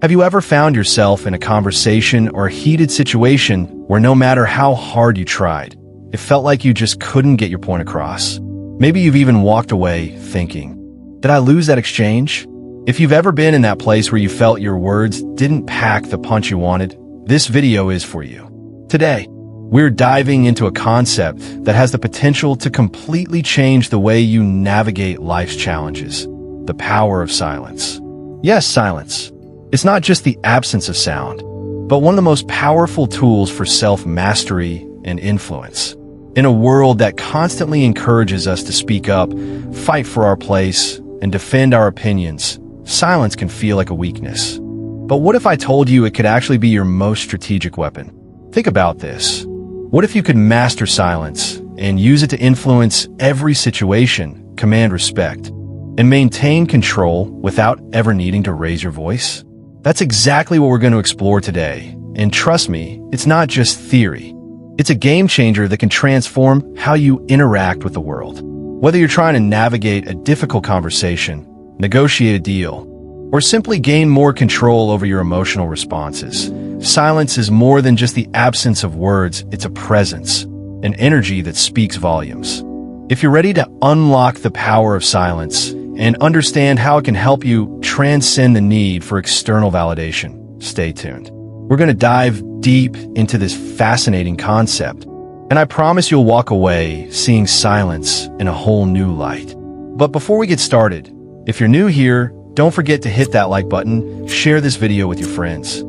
Have you ever found yourself in a conversation or a heated situation where no matter how hard you tried, it felt like you just couldn't get your point across? Maybe you've even walked away thinking, did I lose that exchange? If you've ever been in that place where you felt your words didn't pack the punch you wanted, this video is for you. Today, we're diving into a concept that has the potential to completely change the way you navigate life's challenges: the power of silence. Yes, silence. It's not just the absence of sound, but one of the most powerful tools for self-mastery and influence. In a world that constantly encourages us to speak up, fight for our place, and defend our opinions, silence can feel like a weakness. But what if I told you it could actually be your most strategic weapon? Think about this. What if you could master silence and use it to influence every situation, command respect, and maintain control without ever needing to raise your voice? That's exactly what we're going to explore today. And trust me, it's not just theory. It's a game changer that can transform how you interact with the world. Whether you're trying to navigate a difficult conversation, negotiate a deal, or simply gain more control over your emotional responses, silence is more than just the absence of words. It's a presence, an energy that speaks volumes. If you're ready to unlock the power of silence and understand how it can help you transcend the need for external validation, stay tuned. We're going to dive deep into this fascinating concept, and I promise you'll walk away seeing silence in a whole new light. But before we get started, if you're new here, don't forget to hit that like button, share this video with your friends,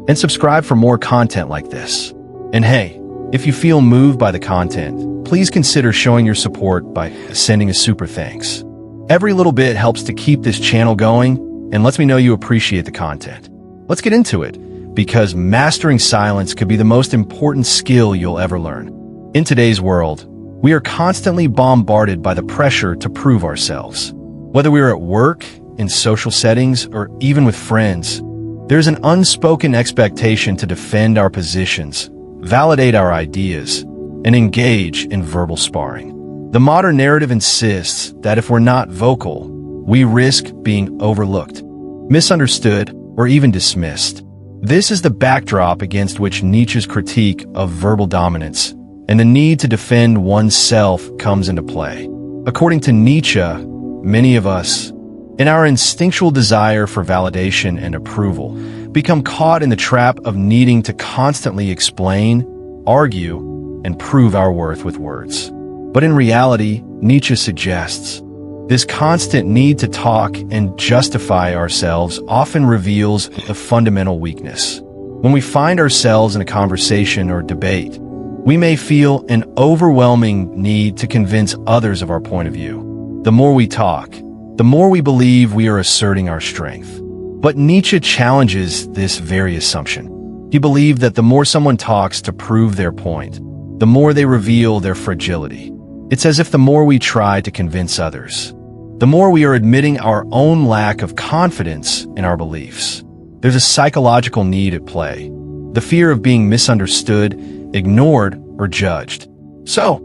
and subscribe for more content like this. And hey, if you feel moved by the content, please consider showing your support by sending a super thanks. Every little bit helps to keep this channel going and lets me know you appreciate the content. Let's get into it, because mastering silence could be the most important skill you'll ever learn. In today's world, we are constantly bombarded by the pressure to prove ourselves. Whether we're at work, in social settings, or even with friends, there's an unspoken expectation to defend our positions, validate our ideas, and engage in verbal sparring. The modern narrative insists that if we're not vocal, we risk being overlooked, misunderstood, or even dismissed. This is the backdrop against which Nietzsche's critique of verbal dominance and the need to defend oneself comes into play. According to Nietzsche, many of us, in our instinctual desire for validation and approval, become caught in the trap of needing to constantly explain, argue, and prove our worth with words. But in reality, Nietzsche suggests, this constant need to talk and justify ourselves often reveals a fundamental weakness. When we find ourselves in a conversation or debate, we may feel an overwhelming need to convince others of our point of view. The more we talk, the more we believe we are asserting our strength. But Nietzsche challenges this very assumption. He believed that the more someone talks to prove their point, the more they reveal their fragility. It's as if the more we try to convince others, the more we are admitting our own lack of confidence in our beliefs. There's a psychological need at play, the fear of being misunderstood, ignored, or judged. So,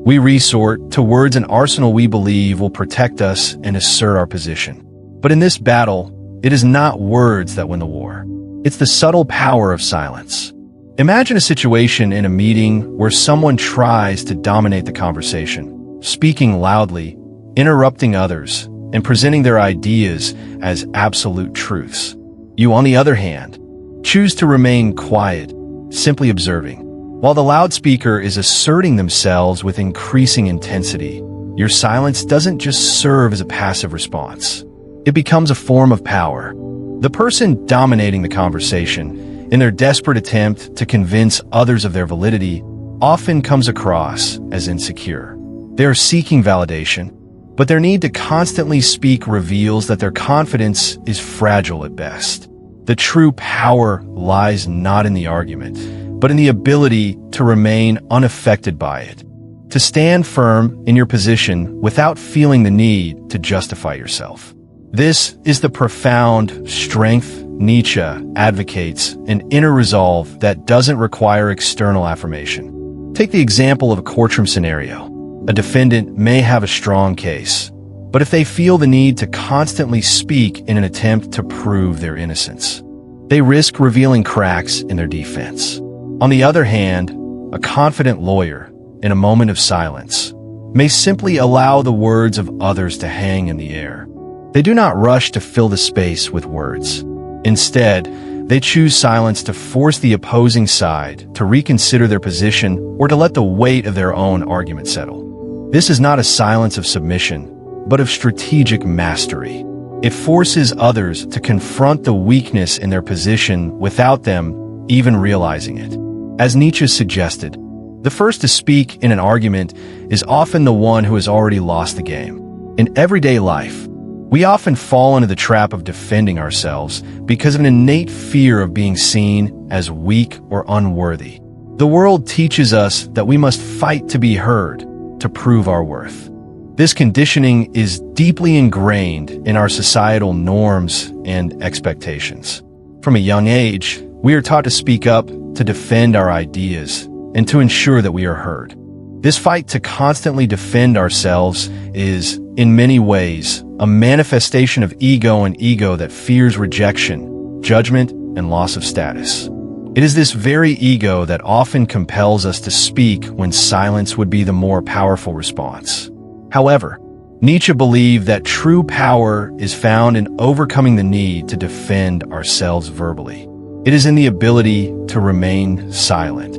we resort to words and arsenal we believe will protect us and assert our position. But in this battle, it is not words that win the war. It's the subtle power of silence. Imagine a situation in a meeting where someone tries to dominate the conversation, speaking loudly, interrupting others, and presenting their ideas as absolute truths. You, on the other hand, choose to remain quiet, simply observing. While the loudspeaker is asserting themselves with increasing intensity, your silence doesn't just serve as a passive response. It becomes a form of power. The person dominating the conversation, in their desperate attempt to convince others of their validity, often comes across as insecure. They are seeking validation, but their need to constantly speak reveals that their confidence is fragile at best. The true power lies not in the argument, but in the ability to remain unaffected by it, to stand firm in your position without feeling the need to justify yourself. This is the profound strength Nietzsche advocates, an inner resolve that doesn't require external affirmation. Take the example of a courtroom scenario. A defendant may have a strong case, but if they feel the need to constantly speak in an attempt to prove their innocence, They risk revealing cracks in their defense. On the other hand, a confident lawyer, in a moment of silence, may simply allow the words of others to hang in the air. They do not rush to fill the space with words. Instead, they choose silence to force the opposing side to reconsider their position or to let the weight of their own argument settle. This is not a silence of submission, but of strategic mastery. It forces others to confront the weakness in their position without them even realizing it. As Nietzsche suggested, the first to speak in an argument is often the one who has already lost the game. In everyday life, we often fall into the trap of defending ourselves because of an innate fear of being seen as weak or unworthy. The world teaches us that we must fight to be heard, to prove our worth. This conditioning is deeply ingrained in our societal norms and expectations. From a young age, we are taught to speak up, to defend our ideas, and to ensure that we are heard. This fight to constantly defend ourselves is, in many ways, a manifestation of ego, and ego that fears rejection, judgment, and loss of status. It is this very ego that often compels us to speak when silence would be the more powerful response. However, Nietzsche believed that true power is found in overcoming the need to defend ourselves verbally. It is in the ability to remain silent,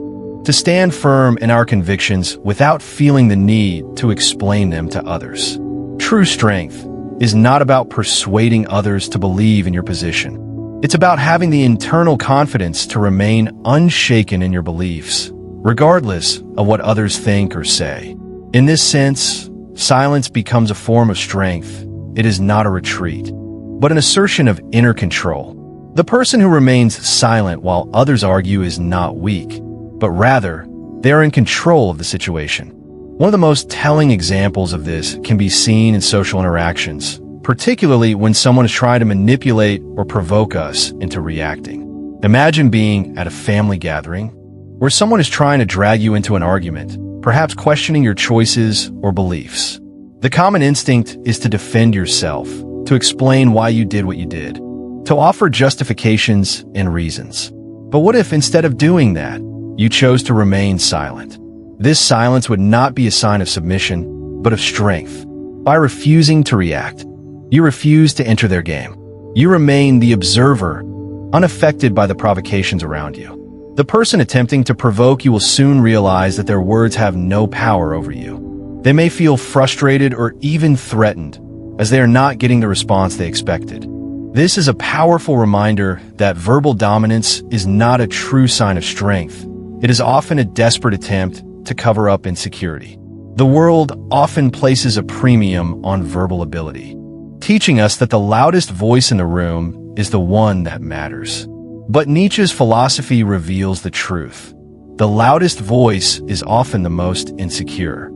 to stand firm in our convictions without feeling the need to explain them to others. True strength is not about persuading others to believe in your position. It's about having the internal confidence to remain unshaken in your beliefs, regardless of what others think or say. In this sense, silence becomes a form of strength. It is not a retreat, but an assertion of inner control. The person who remains silent while others argue is not weak, but rather, they are in control of the situation. One of the most telling examples of this can be seen in social interactions, particularly when someone is trying to manipulate or provoke us into reacting. Imagine being at a family gathering where someone is trying to drag you into an argument, perhaps questioning your choices or beliefs. The common instinct is to defend yourself, to explain why you did what you did, to offer justifications and reasons. But what if instead of doing that, you chose to remain silent? This silence would not be a sign of submission, but of strength. By refusing to react, you refuse to enter their game. You remain the observer, unaffected by the provocations around you. The person attempting to provoke you will soon realize that their words have no power over you. They may feel frustrated or even threatened, as they are not getting the response they expected. This is a powerful reminder that verbal dominance is not a true sign of strength. It is often a desperate attempt to cover up insecurity. The world often places a premium on verbal ability, teaching us that the loudest voice in the room is the one that matters. But Nietzsche's philosophy reveals the truth. The loudest voice is often the most insecure,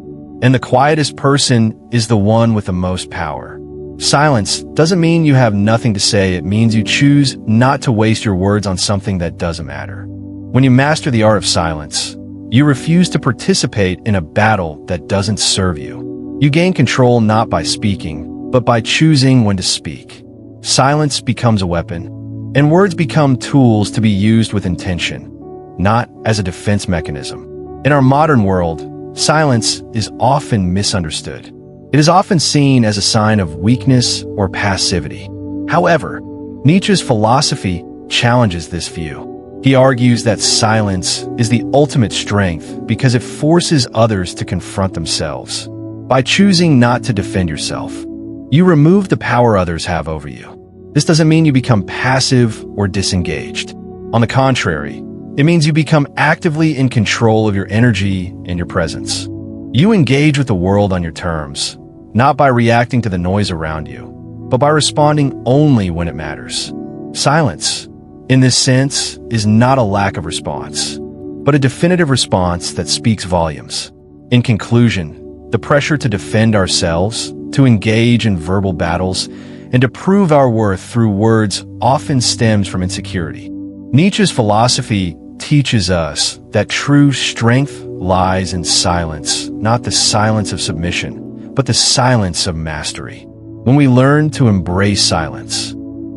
and the quietest person is the one with the most power. Silence doesn't mean you have nothing to say. It means you choose not to waste your words on something that doesn't matter. When you master the art of silence, you refuse to participate in a battle that doesn't serve you. You gain control not by speaking, but by choosing when to speak. Silence becomes a weapon, and words become tools to be used with intention, not as a defense mechanism. In our modern world, silence is often misunderstood. It is often seen as a sign of weakness or passivity. However, Nietzsche's philosophy challenges this view. He argues that silence is the ultimate strength because it forces others to confront themselves. By choosing not to defend yourself, you remove the power others have over you. This doesn't mean you become passive or disengaged. On the contrary, it means you become actively in control of your energy and your presence. You engage with the world on your terms, not by reacting to the noise around you, but by responding only when it matters. Silence, in this sense, is not a lack of response, but a definitive response that speaks volumes. In conclusion, the pressure to defend ourselves, to engage in verbal battles, and to prove our worth through words often stems from insecurity. Nietzsche's philosophy teaches us that true strength lies in silence, not the silence of submission, but the silence of mastery. When we learn to embrace silence,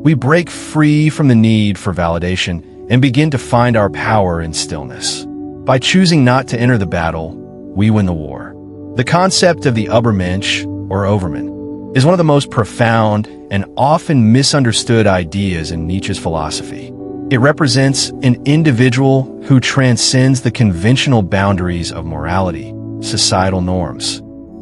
We break free from the need for validation and begin to find our power in stillness. By choosing not to enter the battle, we win the war. The concept of the Übermensch, or Overman, is one of the most profound and often misunderstood ideas in Nietzsche's philosophy. It represents an individual who transcends the conventional boundaries of morality, societal norms,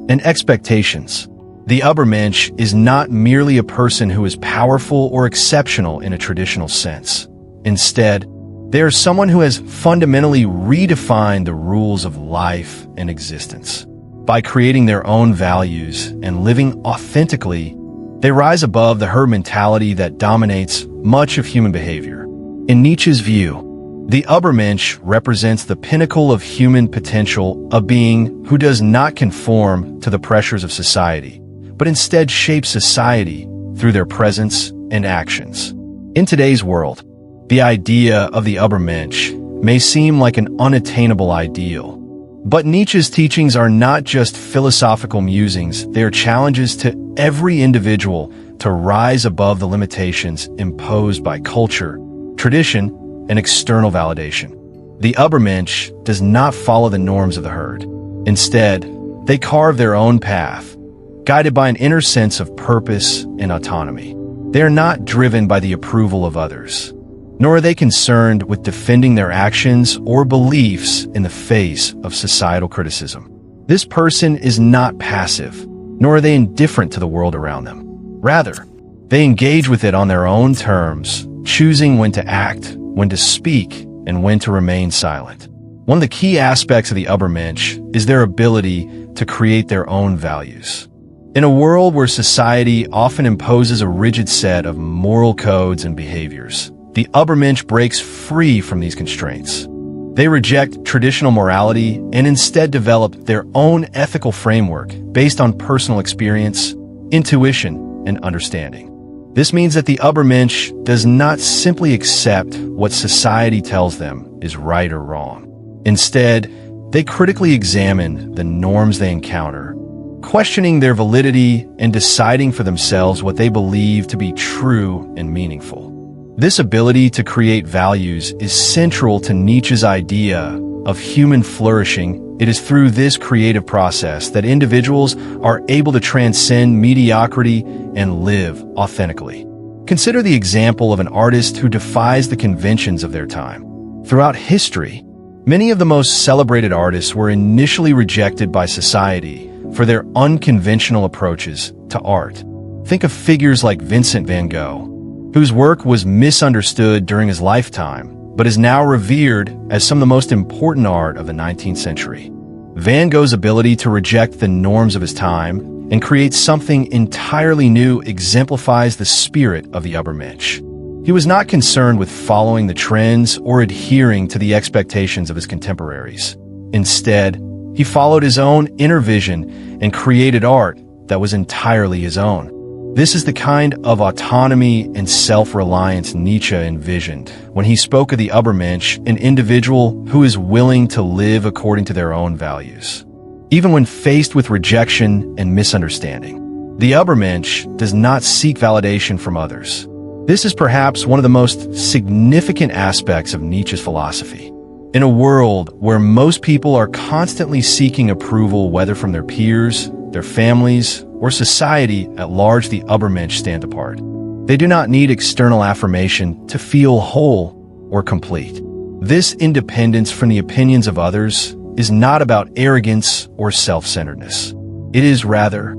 and expectations. The Übermensch is not merely a person who is powerful or exceptional in a traditional sense. Instead, they are someone who has fundamentally redefined the rules of life and existence. By creating their own values and living authentically, they rise above the herd mentality that dominates much of human behavior. In Nietzsche's view, the Übermensch represents the pinnacle of human potential, a being who does not conform to the pressures of society, but instead shapes society through their presence and actions. In today's world, the idea of the Übermensch may seem like an unattainable ideal. But Nietzsche's teachings are not just philosophical musings, they are challenges to every individual to rise above the limitations imposed by culture, tradition, and external validation. The Übermensch does not follow the norms of the herd. Instead, they carve their own path, guided by an inner sense of purpose and autonomy. They are not driven by the approval of others, nor are they concerned with defending their actions or beliefs in the face of societal criticism. This person is not passive, nor are they indifferent to the world around them. Rather, they engage with it on their own terms, choosing when to act, when to speak, and when to remain silent. One of the key aspects of the Übermensch is their ability to create their own values. In a world where society often imposes a rigid set of moral codes and behaviors, the Übermensch breaks free from these constraints. They reject traditional morality and instead develop their own ethical framework based on personal experience, intuition, and understanding. This means that the Übermensch does not simply accept what society tells them is right or wrong. Instead, they critically examine the norms they encounter, questioning their validity and deciding for themselves what they believe to be true and meaningful. This ability to create values is central to Nietzsche's idea of human flourishing. It is through this creative process that individuals are able to transcend mediocrity and live authentically. Consider the example of an artist who defies the conventions of their time. Throughout history, many of the most celebrated artists were initially rejected by society for their unconventional approaches to art. Think of figures like Vincent van Gogh, whose work was misunderstood during his lifetime, but is now revered as some of the most important art of the 19th century. Van Gogh's ability to reject the norms of his time and create something entirely new exemplifies the spirit of the Übermensch. He was not concerned with following the trends or adhering to the expectations of his contemporaries. Instead, he followed his own inner vision and created art that was entirely his own. This is the kind of autonomy and self-reliance Nietzsche envisioned when he spoke of the Übermensch, an individual who is willing to live according to their own values. Even when faced with rejection and misunderstanding, the Übermensch does not seek validation from others. This is perhaps one of the most significant aspects of Nietzsche's philosophy. In a world where most people are constantly seeking approval, whether from their peers, their families, or society at large, the Übermensch stand apart. They do not need external affirmation to feel whole or complete. This independence from the opinions of others is not about arrogance or self-centeredness. It is rather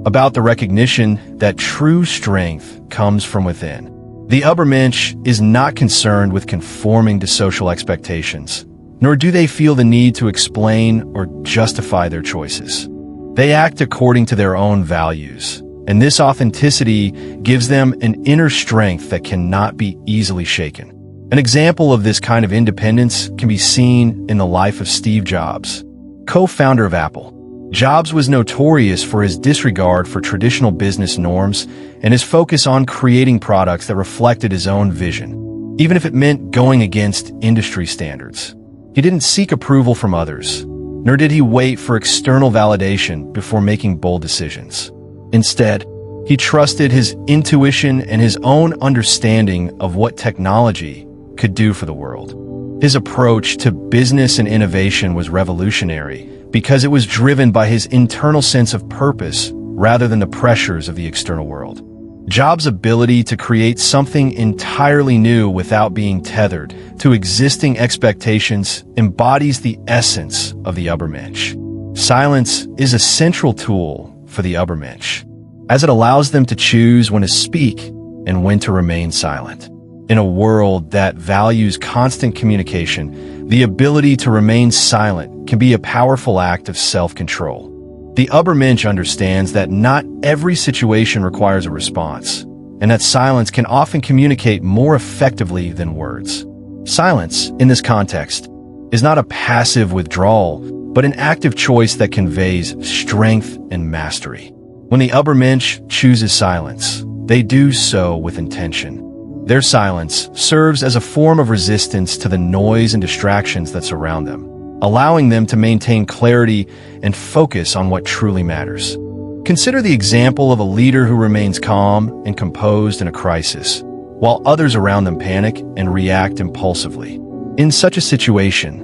about the recognition that true strength comes from within. The Übermensch is not concerned with conforming to social expectations, nor do they feel the need to explain or justify their choices. They act according to their own values, and this authenticity gives them an inner strength that cannot be easily shaken. An example of this kind of independence can be seen in the life of Steve Jobs, co-founder of Apple. Jobs was notorious for his disregard for traditional business norms and his focus on creating products that reflected his own vision, even if it meant going against industry standards. He didn't seek approval from others, nor did he wait for external validation before making bold decisions. Instead, He trusted his intuition and his own understanding of what technology could do for the world. His approach to business and innovation was revolutionary because it was driven by his internal sense of purpose rather than the pressures of the external world. Jobs' ability to create something entirely new without being tethered to existing expectations embodies the essence of the Übermensch. Silence is a central tool for the Übermensch, as it allows them to choose when to speak and when to remain silent. In a world that values constant communication, the ability to remain silent can be a powerful act of self-control. The Übermensch understands that not every situation requires a response, and that silence can often communicate more effectively than words. Silence, in this context, is not a passive withdrawal, but an active choice that conveys strength and mastery. When the Übermensch chooses silence, they do so with intention. Their silence serves as a form of resistance to the noise and distractions that surround them, allowing them to maintain clarity and focus on what truly matters. Consider the example of a leader who remains calm and composed in a crisis, while others around them panic and react impulsively. In such a situation,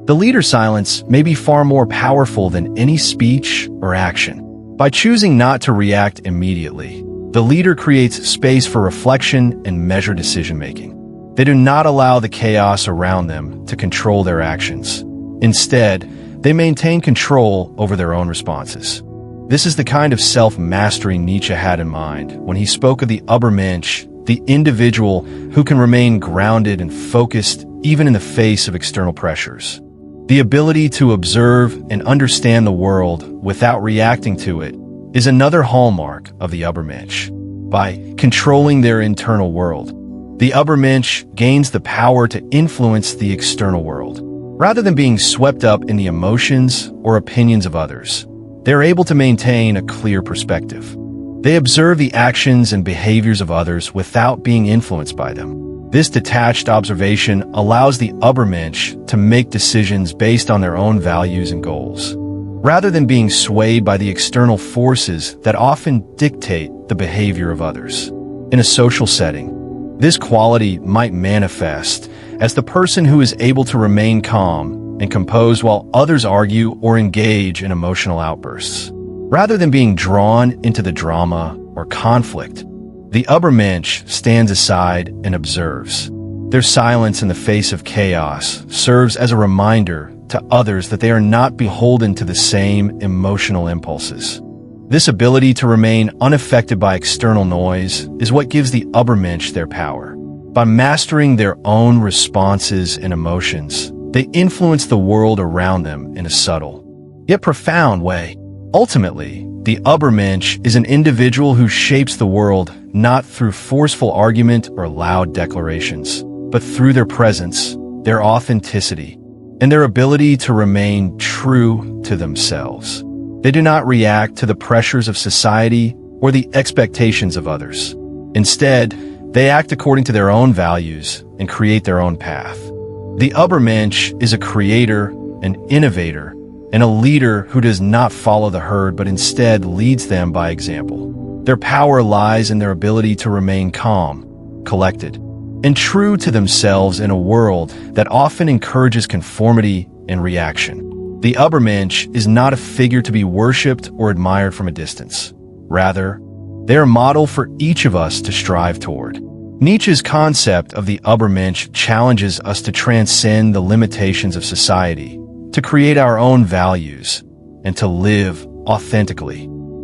the leader's silence may be far more powerful than any speech or action. By choosing not to react immediately, the leader creates space for reflection and measured decision-making. They do not allow the chaos around them to control their actions. Instead, they maintain control over their own responses. This is the kind of self-mastery Nietzsche had in mind when he spoke of the Übermensch, the individual who can remain grounded and focused even in the face of external pressures. The ability to observe and understand the world without reacting to it is another hallmark of the Übermensch. By controlling their internal world, the Übermensch gains the power to influence the external world. Rather than being swept up in the emotions or opinions of others, they're able to maintain a clear perspective. They observe the actions and behaviors of others without being influenced by them. This detached observation allows the Übermensch to make decisions based on their own values and goals, rather than being swayed by the external forces that often dictate the behavior of others. In a social setting, this quality might manifest as the person who is able to remain calm and composed while others argue or engage in emotional outbursts. Rather than being drawn into the drama or conflict, the Übermensch stands aside and observes. Their silence in the face of chaos serves as a reminder to others that they are not beholden to the same emotional impulses. This ability to remain unaffected by external noise is what gives the Übermensch their power. By mastering their own responses and emotions, they influence the world around them in a subtle, yet profound way. Ultimately, the Übermensch is an individual who shapes the world not through forceful argument or loud declarations, but through their presence, their authenticity, and their ability to remain true to themselves. They do not react to the pressures of society or the expectations of others. Instead, they act according to their own values and create their own path. The Übermensch is a creator, an innovator, and a leader who does not follow the herd but instead leads them by example. Their power lies in their ability to remain calm, collected, and true to themselves in a world that often encourages conformity and reaction. The Übermensch is not a figure to be worshipped or admired from a distance. Rather, they are a model for each of us to strive toward. Nietzsche's concept of the Übermensch challenges us to transcend the limitations of society, to create our own values, and to live authentically.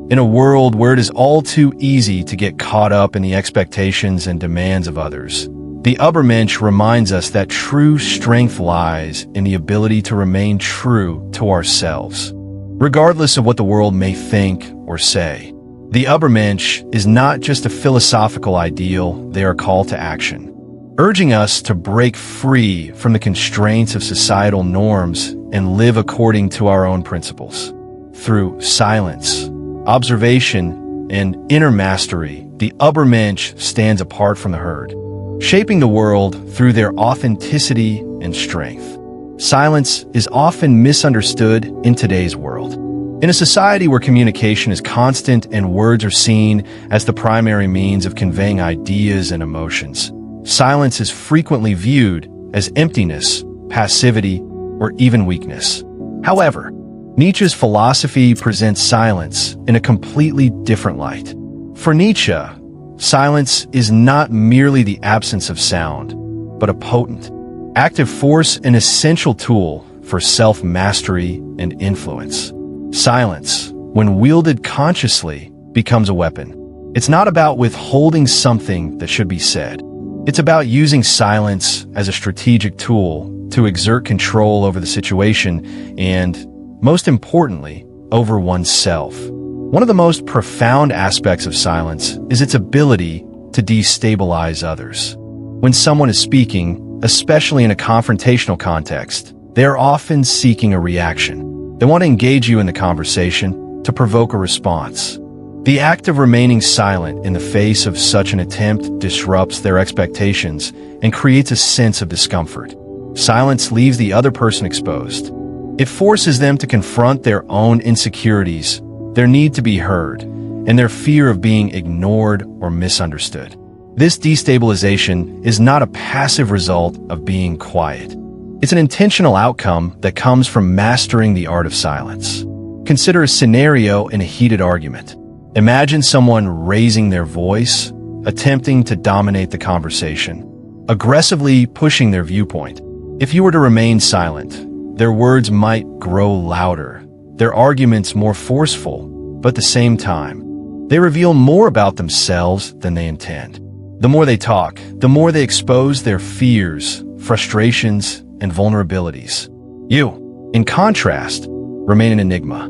In a world where it is all too easy to get caught up in the expectations and demands of others, the Übermensch reminds us that true strength lies in the ability to remain true to ourselves, regardless of what the world may think or say. The Übermensch is not just a philosophical ideal, they are a call to action, urging us to break free from the constraints of societal norms and live according to our own principles. Through silence, observation, and inner mastery, the Übermensch stands apart from the herd, shaping the world through their authenticity and strength. Silence is often misunderstood in today's world. In a society where communication is constant and words are seen as the primary means of conveying ideas and emotions, silence is frequently viewed as emptiness, passivity, or even weakness. However, Nietzsche's philosophy presents silence in a completely different light. For Nietzsche, silence is not merely the absence of sound, but a potent, active force, an essential tool for self-mastery and influence. Silence, when wielded consciously, becomes a weapon. It's not about withholding something that should be said. It's about using silence as a strategic tool to exert control over the situation and, most importantly, over oneself. One of the most profound aspects of silence is its ability to destabilize others. When someone is speaking, especially in a confrontational context, they are often seeking a reaction. They want to engage you in the conversation, to provoke a response. The act of remaining silent in the face of such an attempt disrupts their expectations and creates a sense of discomfort. Silence leaves the other person exposed. It forces them to confront their own insecurities, their need to be heard, and their fear of being ignored or misunderstood. This destabilization is not a passive result of being quiet. It's an intentional outcome that comes from mastering the art of silence. Consider a scenario in a heated argument. Imagine someone raising their voice, attempting to dominate the conversation, aggressively pushing their viewpoint. If you were to remain silent, their words might grow louder, their arguments more forceful, but at the same time, they reveal more about themselves than they intend. The more they talk, the more they expose their fears, frustrations, and vulnerabilities. You, in contrast, remain an enigma.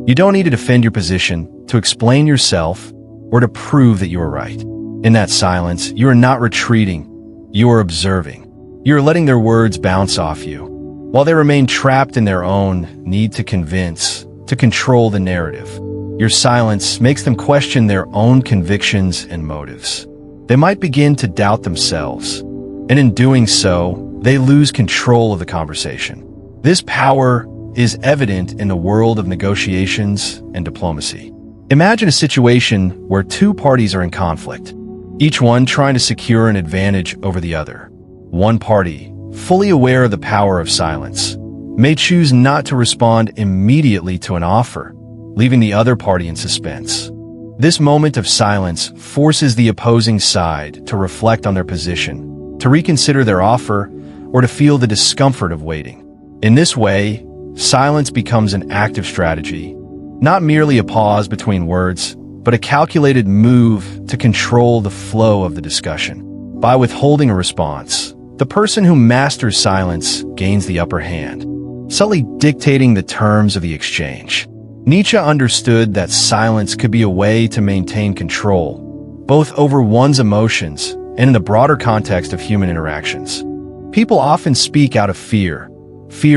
You don't need to defend your position, to explain yourself, or to prove that you are right. In that silence, you are not retreating, you are observing. You are letting their words bounce off you, while they remain trapped in their own need to convince, to control the narrative. Your silence makes them question their own convictions and motives. They might begin to doubt themselves, and in doing so, they lose control of the conversation. This power is evident in the world of negotiations and diplomacy. Imagine a situation where two parties are in conflict, each one trying to secure an advantage over the other. One party, fully aware of the power of silence, may choose not to respond immediately to an offer, leaving the other party in suspense. This moment of silence forces the opposing side to reflect on their position, to reconsider their offer, or to feel the discomfort of waiting. In this way, silence becomes an active strategy, not merely a pause between words, but a calculated move to control the flow of the discussion. By withholding a response, the person who masters silence gains the upper hand, subtly dictating the terms of the exchange. Nietzsche understood that silence could be a way to maintain control, both over one's emotions and in the broader context of human interactions. People often speak out of fear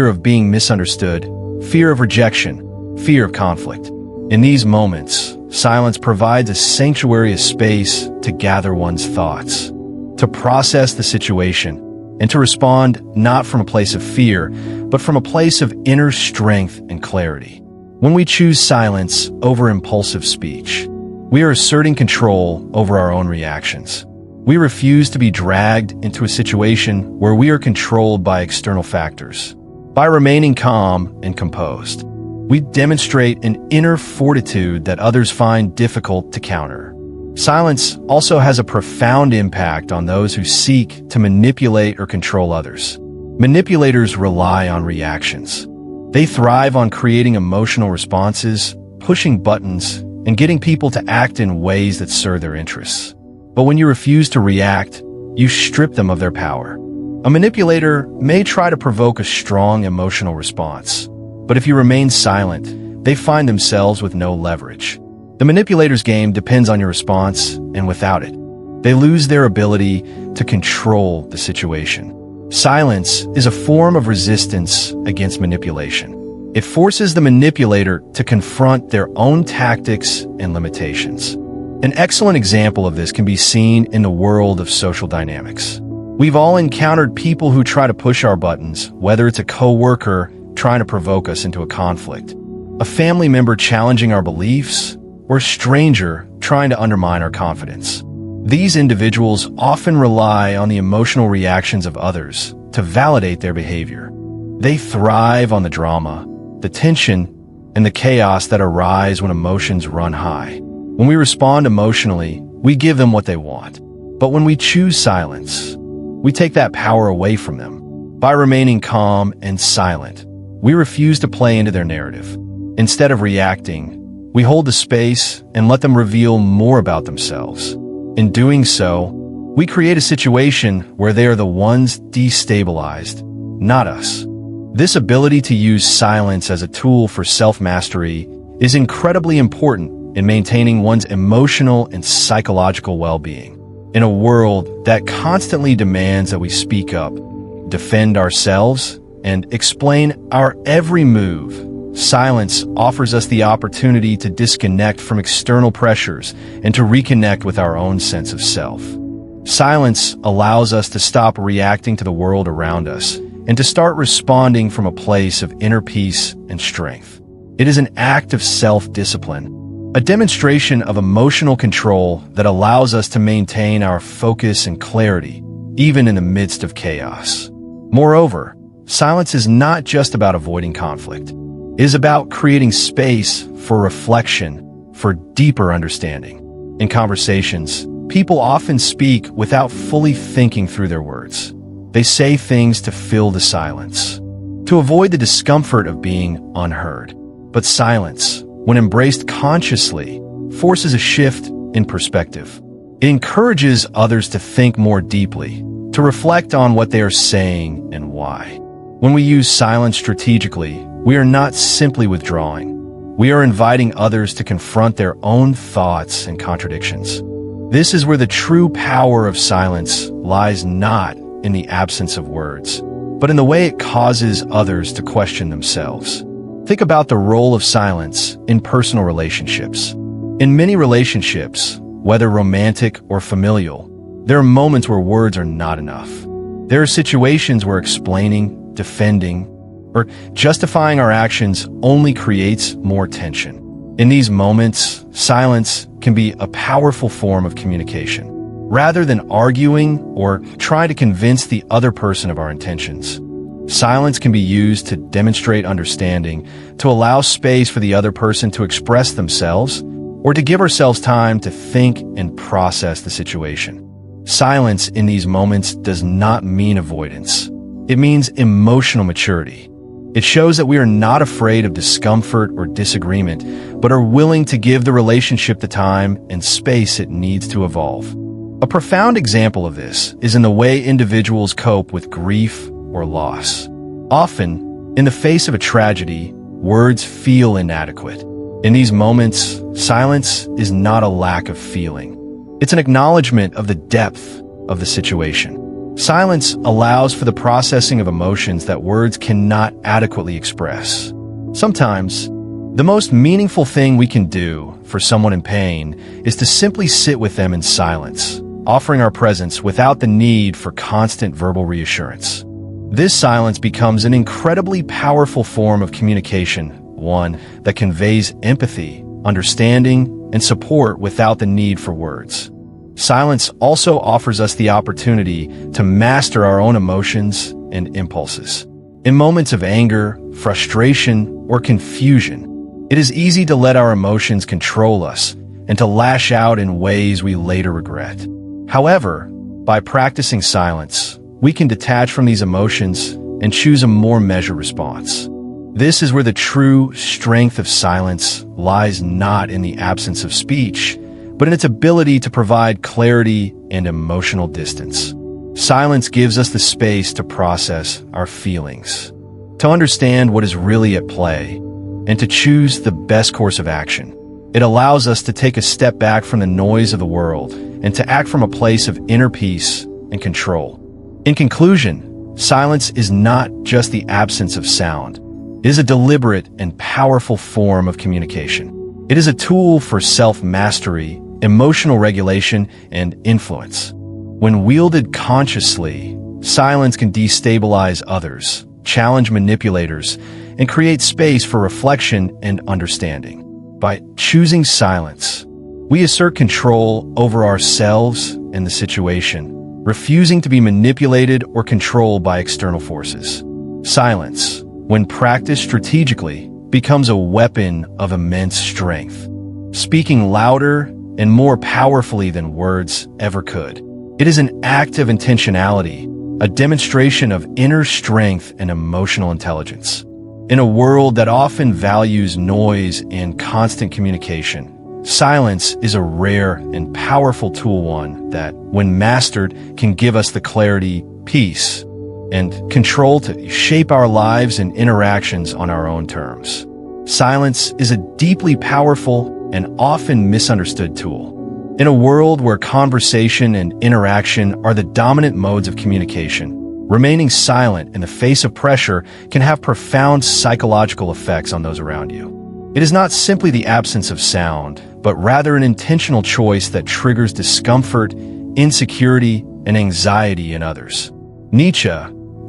of being misunderstood, fear of rejection, fear of conflict. In these moments, silence provides a sanctuary, a space to gather one's thoughts, to process the situation, and to respond not from a place of fear, but from a place of inner strength and clarity. When we choose silence over impulsive speech, we are asserting control over our own reactions. We refuse to be dragged into a situation where we are controlled by external factors. By remaining calm and composed, we demonstrate an inner fortitude that others find difficult to counter. Silence also has a profound impact on those who seek to manipulate or control others. Manipulators rely on reactions. They thrive on creating emotional responses, pushing buttons, and getting people to act in ways that serve their interests. But when you refuse to react, you strip them of their power. A manipulator may try to provoke a strong emotional response, but if you remain silent, they find themselves with no leverage. The manipulator's game depends on your response, and without it, they lose their ability to control the situation. Silence is a form of resistance against manipulation. It forces the manipulator to confront their own tactics and limitations. An excellent example of this can be seen in the world of social dynamics. We've all encountered people who try to push our buttons, whether it's a coworker trying to provoke us into a conflict, a family member challenging our beliefs, or a stranger trying to undermine our confidence. These individuals often rely on the emotional reactions of others to validate their behavior. They thrive on the drama, the tension, and the chaos that arise when emotions run high. When we respond emotionally, we give them what they want. But when we choose silence, we take that power away from them. By remaining calm and silent, we refuse to play into their narrative. Instead of reacting, we hold the space and let them reveal more about themselves. In doing so, we create a situation where they are the ones destabilized, not us. This ability to use silence as a tool for self-mastery is incredibly important in maintaining one's emotional and psychological well-being. In a world that constantly demands that we speak up, defend ourselves, and explain our every move, silence offers us the opportunity to disconnect from external pressures and to reconnect with our own sense of self. Silence allows us to stop reacting to the world around us and to start responding from a place of inner peace and strength. It is an act of self-discipline, a demonstration of emotional control that allows us to maintain our focus and clarity, even in the midst of chaos. Moreover, silence is not just about avoiding conflict. It is about creating space for reflection, for deeper understanding. In conversations, people often speak without fully thinking through their words. They say things to fill the silence, to avoid the discomfort of being unheard. But silence, when embraced consciously, forces a shift in perspective. It encourages others to think more deeply, to reflect on what they are saying and why. When we use silence strategically, we are not simply withdrawing. We are inviting others to confront their own thoughts and contradictions. This is where the true power of silence lies, not in the absence of words, but in the way it causes others to question themselves. Think about the role of silence in personal relationships. In many relationships, whether romantic or familial, there are moments where words are not enough. There are situations where explaining, defending, or justifying our actions only creates more tension. In these moments, silence can be a powerful form of communication. Rather than arguing or trying to convince the other person of our intentions, silence can be used to demonstrate understanding, to allow space for the other person to express themselves, or to give ourselves time to think and process the situation. Silence in these moments does not mean avoidance. It means emotional maturity. It shows that we are not afraid of discomfort or disagreement, but are willing to give the relationship the time and space it needs to evolve. A profound example of this is in the way individuals cope with grief or loss. Often, in the face of a tragedy, words feel inadequate. In these moments, silence is not a lack of feeling. It's an acknowledgement of the depth of the situation. Silence allows for the processing of emotions that words cannot adequately express. Sometimes, the most meaningful thing we can do for someone in pain is to simply sit with them in silence, offering our presence without the need for constant verbal reassurance. This silence becomes an incredibly powerful form of communication, one that conveys empathy, understanding, and support without the need for words. Silence also offers us the opportunity to master our own emotions and impulses. In moments of anger, frustration, or confusion, it is easy to let our emotions control us and to lash out in ways we later regret. However, by practicing silence, we can detach from these emotions and choose a more measured response. This is where the true strength of silence lies, not in the absence of speech, but in its ability to provide clarity and emotional distance. Silence gives us the space to process our feelings, to understand what is really at play, and to choose the best course of action. It allows us to take a step back from the noise of the world and to act from a place of inner peace and control. In conclusion, silence is not just the absence of sound. It is a deliberate and powerful form of communication. It is a tool for self-mastery, emotional regulation, and influence. When wielded consciously, silence can destabilize others, challenge manipulators, and create space for reflection and understanding. By choosing silence, we assert control over ourselves and the situation, refusing to be manipulated or controlled by external forces. Silence, when practiced strategically, becomes a weapon of immense strength, speaking louder and more powerfully than words ever could. It is an act of intentionality, a demonstration of inner strength and emotional intelligence. In a world that often values noise and constant communication, silence is a rare and powerful tool, one that, when mastered, can give us the clarity, peace, and control to shape our lives and interactions on our own terms. Silence is a deeply powerful and often misunderstood tool. In a world where conversation and interaction are the dominant modes of communication, remaining silent in the face of pressure can have profound psychological effects on those around you. It is not simply the absence of sound, but rather an intentional choice that triggers discomfort, insecurity, and anxiety in others. Nietzsche,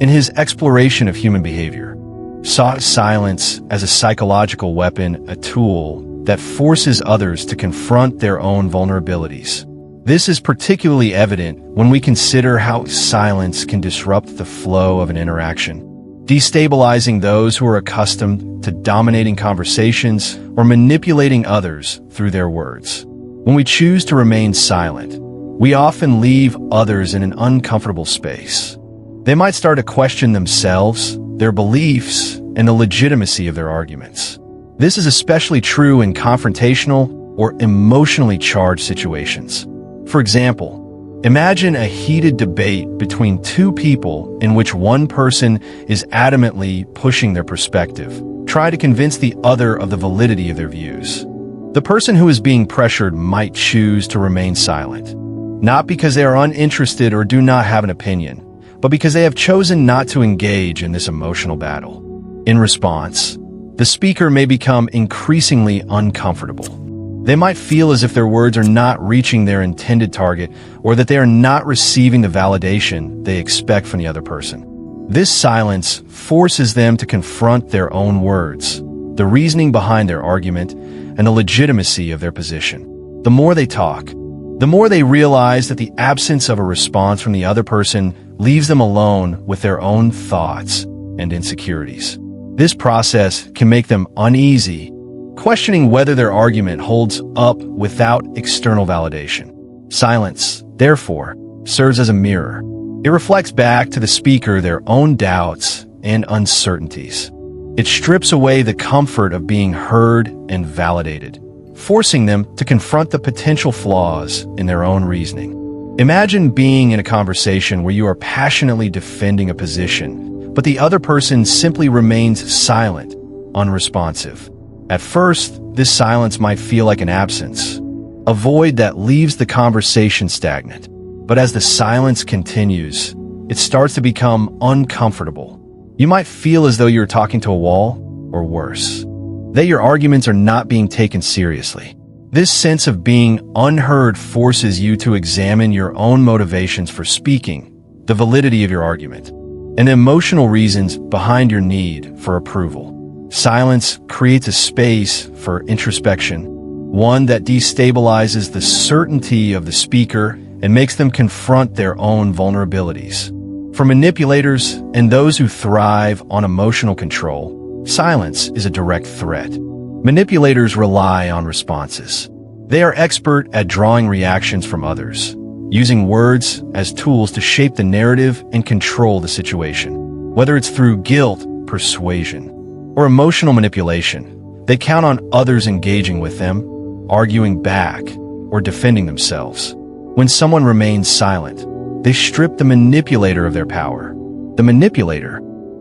in his exploration of human behavior, saw silence as a psychological weapon, a tool that forces others to confront their own vulnerabilities. This is particularly evident when we consider how silence can disrupt the flow of an interaction, destabilizing those who are accustomed to dominating conversations or manipulating others through their words. When we choose to remain silent, we often leave others in an uncomfortable space. They might start to question themselves, their beliefs, and the legitimacy of their arguments. This is especially true in confrontational or emotionally charged situations. For example, imagine a heated debate between two people in which one person is adamantly pushing their perspective, trying to convince the other of the validity of their views. The person who is being pressured might choose to remain silent, not because they are uninterested or do not have an opinion, but because they have chosen not to engage in this emotional battle. In response, the speaker may become increasingly uncomfortable. They might feel as if their words are not reaching their intended target or that they are not receiving the validation they expect from the other person. This silence forces them to confront their own words, the reasoning behind their argument, and the legitimacy of their position. The more they talk, the more they realize that the absence of a response from the other person leaves them alone with their own thoughts and insecurities. This process can make them uneasy, questioning whether their argument holds up without external validation. Silence, therefore, serves as a mirror. It reflects back to the speaker their own doubts and uncertainties. It strips away the comfort of being heard and validated, forcing them to confront the potential flaws in their own reasoning. Imagine being in a conversation where you are passionately defending a position, but the other person simply remains silent, unresponsive. At first, this silence might feel like an absence, a void that leaves the conversation stagnant. But as the silence continues, it starts to become uncomfortable. You might feel as though you're talking to a wall, or worse, that your arguments are not being taken seriously. This sense of being unheard forces you to examine your own motivations for speaking, the validity of your argument, and the emotional reasons behind your need for approval. Silence creates a space for introspection, one that destabilizes the certainty of the speaker and makes them confront their own vulnerabilities. For manipulators and those who thrive on emotional control, silence is a direct threat. Manipulators rely on responses. They are expert at drawing reactions from others, using words as tools to shape the narrative and control the situation. Whether it's through guilt, persuasion, or emotional manipulation, they count on others engaging with them, arguing back, or defending themselves. When someone remains silent, they strip the manipulator of their power. The manipulator,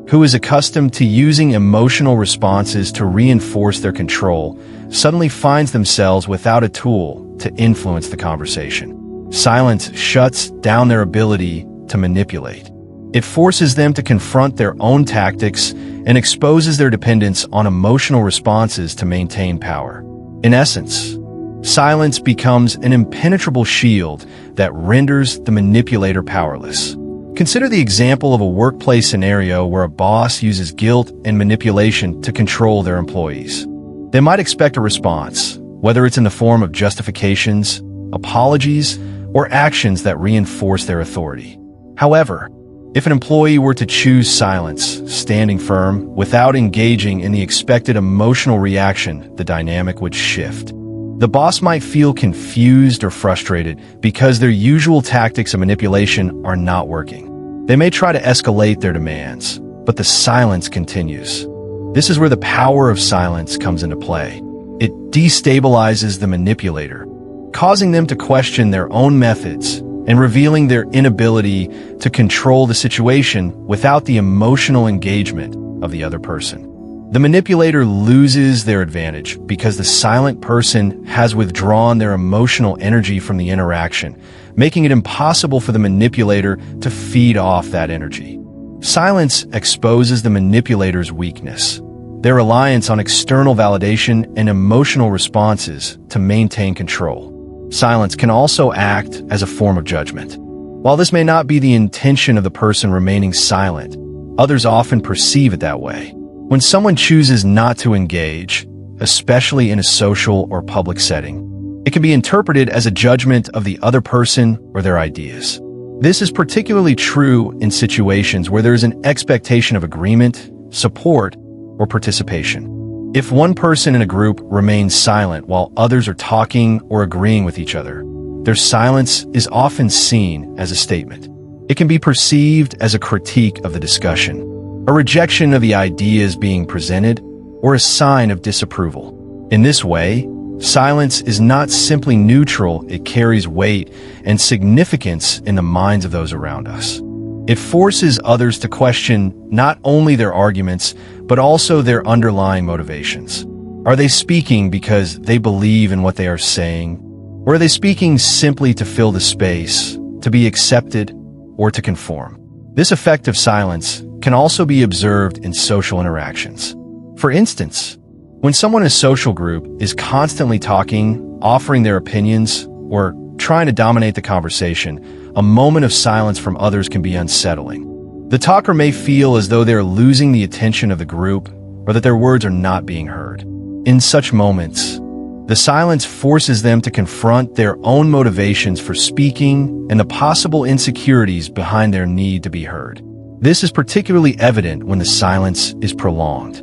who is accustomed to using emotional responses to reinforce their control, suddenly finds themselves without a tool to influence the conversation. Silence shuts down their ability to manipulate. It forces them to confront their own tactics and exposes their dependence on emotional responses to maintain power. In essence, silence becomes an impenetrable shield that renders the manipulator powerless. Consider the example of a workplace scenario where a boss uses guilt and manipulation to control their employees. They might expect a response, whether it's in the form of justifications, apologies, or actions that reinforce their authority. However, if an employee were to choose silence, standing firm, without engaging in the expected emotional reaction, the dynamic would shift. The boss might feel confused or frustrated because their usual tactics of manipulation are not working. They may try to escalate their demands, but the silence continues. This is where the power of silence comes into play. It destabilizes the manipulator, causing them to question their own methods and revealing their inability to control the situation without the emotional engagement of the other person. The manipulator loses their advantage because the silent person has withdrawn their emotional energy from the interaction, making it impossible for the manipulator to feed off that energy. Silence exposes the manipulator's weakness, their reliance on external validation and emotional responses to maintain control. Silence can also act as a form of judgment. While this may not be the intention of the person remaining silent, others often perceive it that way. When someone chooses not to engage, especially in a social or public setting, it can be interpreted as a judgment of the other person or their ideas. This is particularly true in situations where there is an expectation of agreement, support, or participation. If one person in a group remains silent while others are talking or agreeing with each other, their silence is often seen as a statement. It can be perceived as a critique of the discussion, a rejection of the ideas being presented, or a sign of disapproval. In this way, silence is not simply neutral, it carries weight and significance in the minds of those around us. It forces others to question not only their arguments, but also their underlying motivations. Are they speaking because they believe in what they are saying? Or are they speaking simply to fill the space, to be accepted, or to conform? This effect of silence can also be observed in social interactions. For instance, when someone in a social group is constantly talking, offering their opinions, or trying to dominate the conversation, a moment of silence from others can be unsettling. The talker may feel as though they're losing the attention of the group or that their words are not being heard. In such moments, the silence forces them to confront their own motivations for speaking and the possible insecurities behind their need to be heard. This is particularly evident when the silence is prolonged.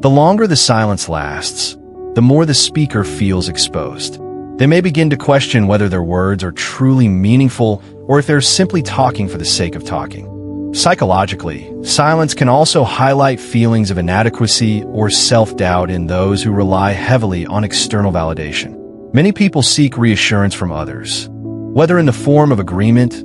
The longer the silence lasts, the more the speaker feels exposed. They may begin to question whether their words are truly meaningful or if they're simply talking for the sake of talking. Psychologically, silence can also highlight feelings of inadequacy or self-doubt in those who rely heavily on external validation. Many people seek reassurance from others, whether in the form of agreement,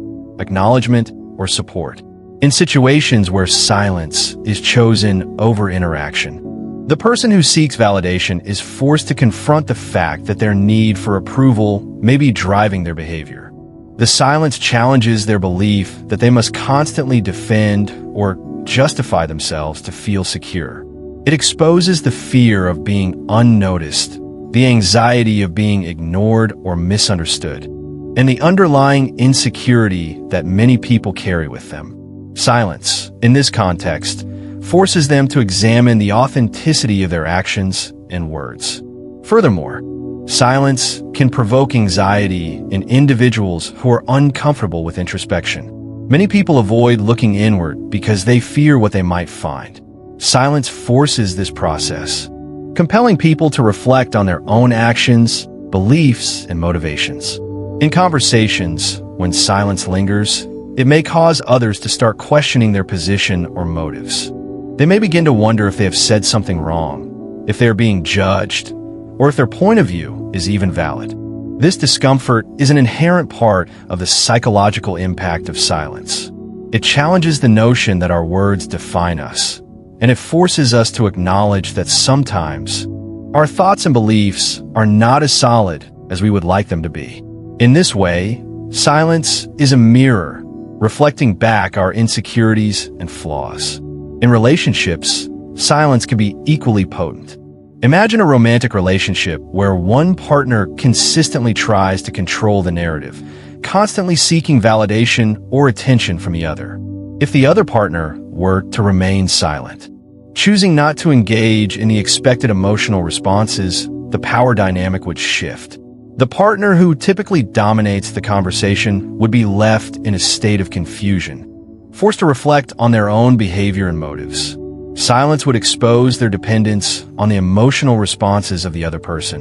acknowledgement, or support. In situations where silence is chosen over interaction, the person who seeks validation is forced to confront the fact that their need for approval may be driving their behavior. The silence challenges their belief that they must constantly defend or justify themselves to feel secure. It exposes the fear of being unnoticed, the anxiety of being ignored or misunderstood, and the underlying insecurity that many people carry with them. Silence, in this context, forces them to examine the authenticity of their actions and words. Furthermore, silence can provoke anxiety in individuals who are uncomfortable with introspection. Many people avoid looking inward because they fear what they might find. Silence forces this process, compelling people to reflect on their own actions, beliefs, and motivations. In conversations, when silence lingers, it may cause others to start questioning their position or motives. They may begin to wonder if they have said something wrong, if they are being judged, or if their point of view is even valid. This discomfort is an inherent part of the psychological impact of silence. It challenges the notion that our words define us, and it forces us to acknowledge that sometimes our thoughts and beliefs are not as solid as we would like them to be. In this way, silence is a mirror, reflecting back our insecurities and flaws. In relationships, silence can be equally potent. Imagine a romantic relationship where one partner consistently tries to control the narrative, constantly seeking validation or attention from the other. if the other partner were to remain silent. Choosing not to engage in the expected emotional responses, the power dynamic would shift. The partner who typically dominates the conversation would be left in a state of confusion, forced to reflect on their own behavior and motives. Silence would expose their dependence on the emotional responses of the other person,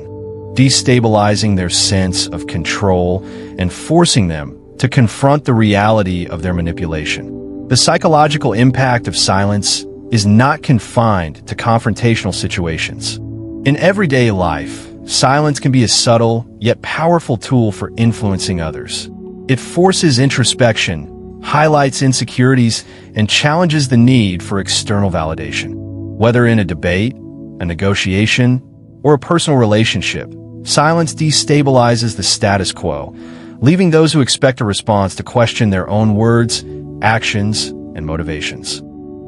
destabilizing their sense of control and forcing them to confront the reality of their manipulation. The psychological impact of silence is not confined to confrontational situations. In everyday life, silence can be a subtle yet powerful tool for influencing others. It forces introspection, highlights insecurities, and challenges the need for external validation. Whether in a debate, a negotiation, or a personal relationship, silence destabilizes the status quo, leaving those who expect a response to question their own words, actions, and motivations.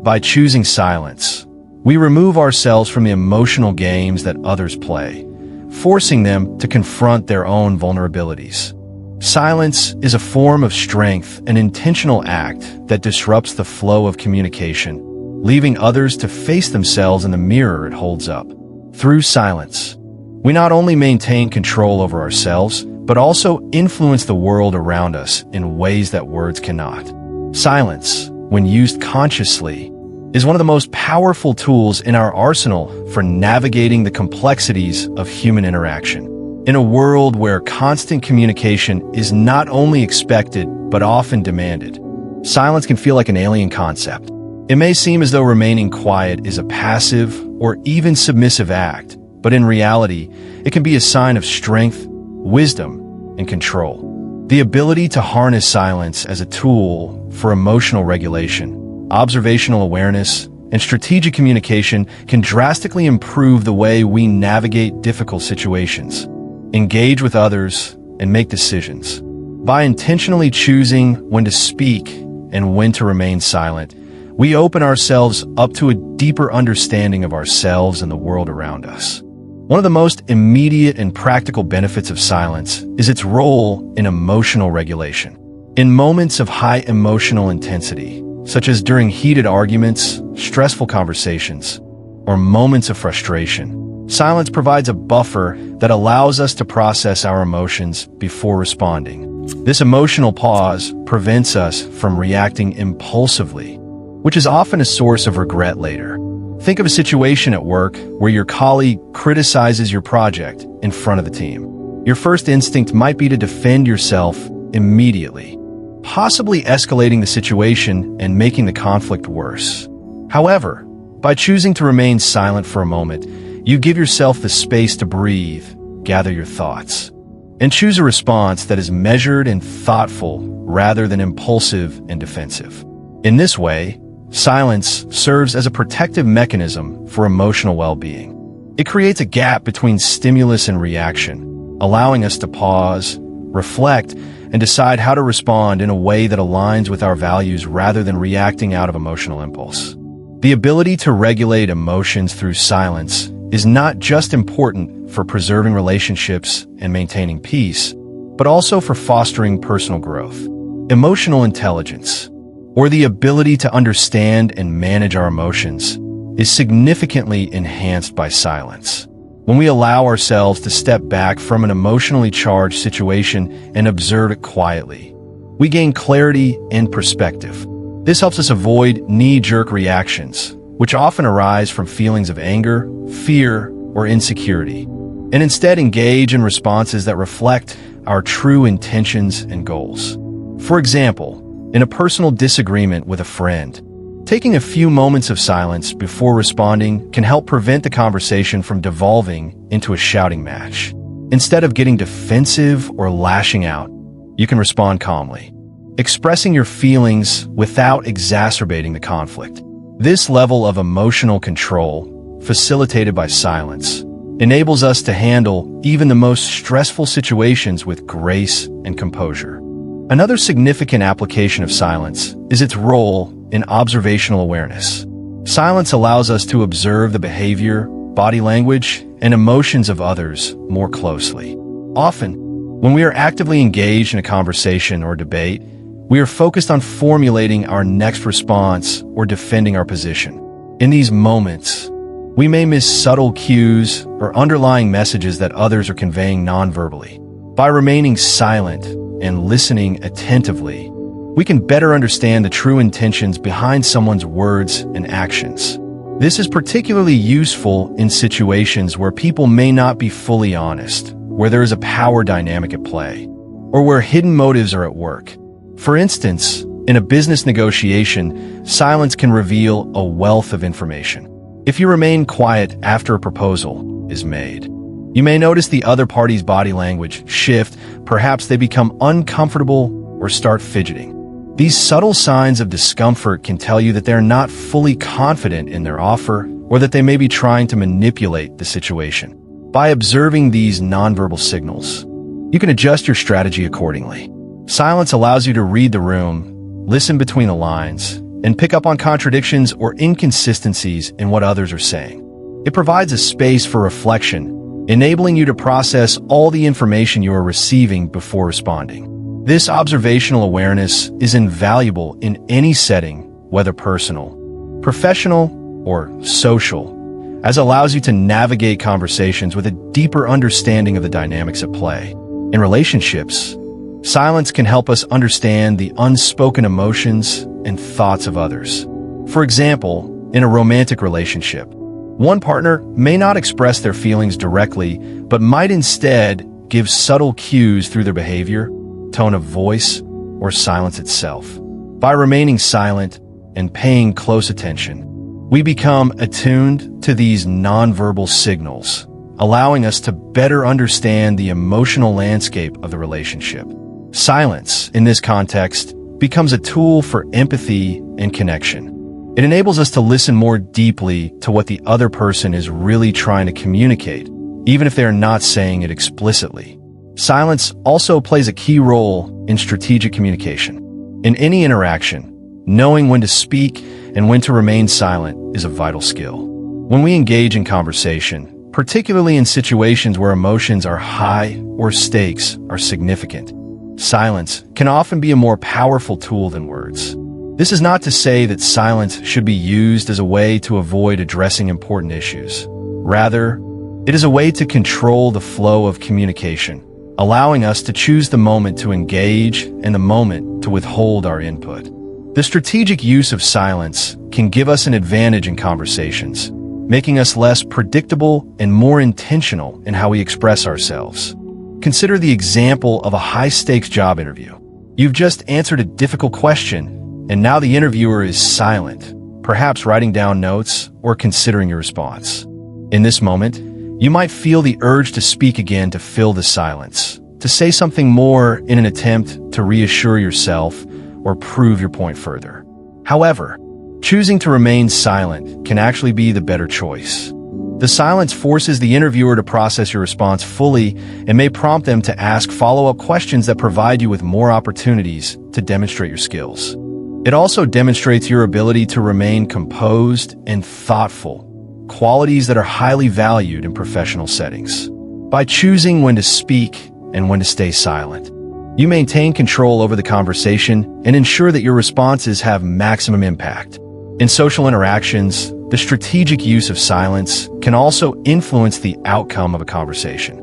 By choosing silence, we remove ourselves from the emotional games that others play, forcing them to confront their own vulnerabilities. Silence is a form of strength, an intentional act that disrupts the flow of communication, leaving others to face themselves in the mirror it holds up. Through silence, we not only maintain control over ourselves, but also influence the world around us in ways that words cannot. Silence, when used consciously, is one of the most powerful tools in our arsenal for navigating the complexities of human interaction. In a world where constant communication is not only expected, but often demanded, silence can feel like an alien concept. It may seem as though remaining quiet is a passive or even submissive act, but in reality, it can be a sign of strength, wisdom, and control. The ability to harness silence as a tool for emotional regulation, observational awareness, and strategic communication can drastically improve the way we navigate difficult situations, engage with others, and make decisions. By intentionally choosing when to speak and when to remain silent, we open ourselves up to a deeper understanding of ourselves and the world around us. One of the most immediate and practical benefits of silence is its role in emotional regulation. In moments of high emotional intensity, such as during heated arguments, stressful conversations, or moments of frustration, silence provides a buffer that allows us to process our emotions before responding. This emotional pause prevents us from reacting impulsively, which is often a source of regret later. Think of a situation at work where your colleague criticizes your project in front of the team. Your first instinct might be to defend yourself immediately, possibly escalating the situation and making the conflict worse. However, by choosing to remain silent for a moment, you give yourself the space to breathe, gather your thoughts, and choose a response that is measured and thoughtful rather than impulsive and defensive. In this way, silence serves as a protective mechanism for emotional well-being. It creates a gap between stimulus and reaction, allowing us to pause, reflect, and decide how to respond in a way that aligns with our values rather than reacting out of emotional impulse. The ability to regulate emotions through silence is not just important for preserving relationships and maintaining peace, but also for fostering personal growth. Emotional intelligence, or the ability to understand and manage our emotions, is significantly enhanced by silence. When we allow ourselves to step back from an emotionally charged situation and observe it quietly, we gain clarity and perspective. This helps us avoid knee-jerk reactions, which often arise from feelings of anger, fear, or insecurity, and instead engage in responses that reflect our true intentions and goals. For example, in a personal disagreement with a friend, taking a few moments of silence before responding can help prevent the conversation from devolving into a shouting match. Instead of getting defensive or lashing out, you can respond calmly, expressing your feelings without exacerbating the conflict. This level of emotional control, facilitated by silence, enables us to handle even the most stressful situations with grace and composure. Another significant application of silence is its role in observational awareness. Silence allows us to observe the behavior, body language, and emotions of others more closely. Often, when we are actively engaged in a conversation or debate, We are focused on formulating our next response or defending our position. In these moments, we may miss subtle cues or underlying messages that others are conveying non-verbally. By remaining silent and listening attentively, we can better understand the true intentions behind someone's words and actions. This is particularly useful in situations where people may not be fully honest, where there is a power dynamic at play, or where hidden motives are at work. For instance, in a business negotiation, silence can reveal a wealth of information. If you remain quiet after a proposal is made, you may notice the other party's body language shift, perhaps they become uncomfortable or start fidgeting. These subtle signs of discomfort can tell you that they're not fully confident in their offer or that they may be trying to manipulate the situation. By observing these nonverbal signals, you can adjust your strategy accordingly. Silence allows you to read the room, listen between the lines, and pick up on contradictions or inconsistencies in what others are saying. It provides a space for reflection, enabling you to process all the information you are receiving before responding. This observational awareness is invaluable in any setting, whether personal, professional, or social, as it allows you to navigate conversations with a deeper understanding of the dynamics at play. In relationships, silence can help us understand the unspoken emotions and thoughts of others. For example, in a romantic relationship, one partner may not express their feelings directly, but might instead give subtle cues through their behavior, tone of voice, or silence itself. By remaining silent and paying close attention, we become attuned to these nonverbal signals, allowing us to better understand the emotional landscape of the relationship. Silence, in this context, becomes a tool for empathy and connection. It enables us to listen more deeply to what the other person is really trying to communicate, even if they are not saying it explicitly. Silence also plays a key role in strategic communication. In any interaction, knowing when to speak and when to remain silent is a vital skill. When we engage in conversation, particularly in situations where emotions are high or stakes are significant, silence can often be a more powerful tool than words. This is not to say that silence should be used as a way to avoid addressing important issues. Rather, it is a way to control the flow of communication, allowing us to choose the moment to engage and the moment to withhold our input. The strategic use of silence can give us an advantage in conversations, making us less predictable and more intentional in how we express ourselves. Consider the example of a high-stakes job interview. You've just answered a difficult question, and now the interviewer is silent, perhaps writing down notes or considering your response. In this moment, you might feel the urge to speak again to fill the silence, to say something more in an attempt to reassure yourself or prove your point further. However, choosing to remain silent can actually be the better choice. The silence forces the interviewer to process your response fully and may prompt them to ask follow-up questions that provide you with more opportunities to demonstrate your skills. It also demonstrates your ability to remain composed and thoughtful, qualities that are highly valued in professional settings. By choosing when to speak and when to stay silent, you maintain control over the conversation and ensure that your responses have maximum impact. In social interactions, the strategic use of silence can also influence the outcome of a conversation.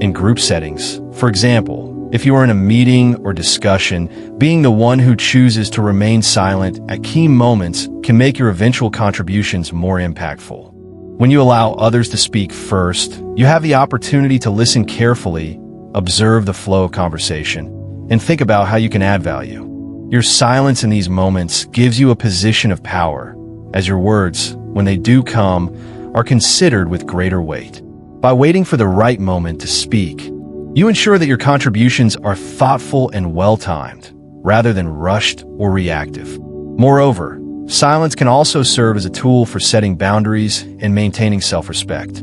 In group settings, for example, if you are in a meeting or discussion, being the one who chooses to remain silent at key moments can make your eventual contributions more impactful. When you allow others to speak first, you have the opportunity to listen carefully, observe the flow of conversation, and think about how you can add value. Your silence in these moments gives you a position of power, as your words, when they do come, are considered with greater weight. By waiting for the right moment to speak, you ensure that your contributions are thoughtful and well-timed, rather than rushed or reactive. Moreover, silence can also serve as a tool for setting boundaries and maintaining self-respect.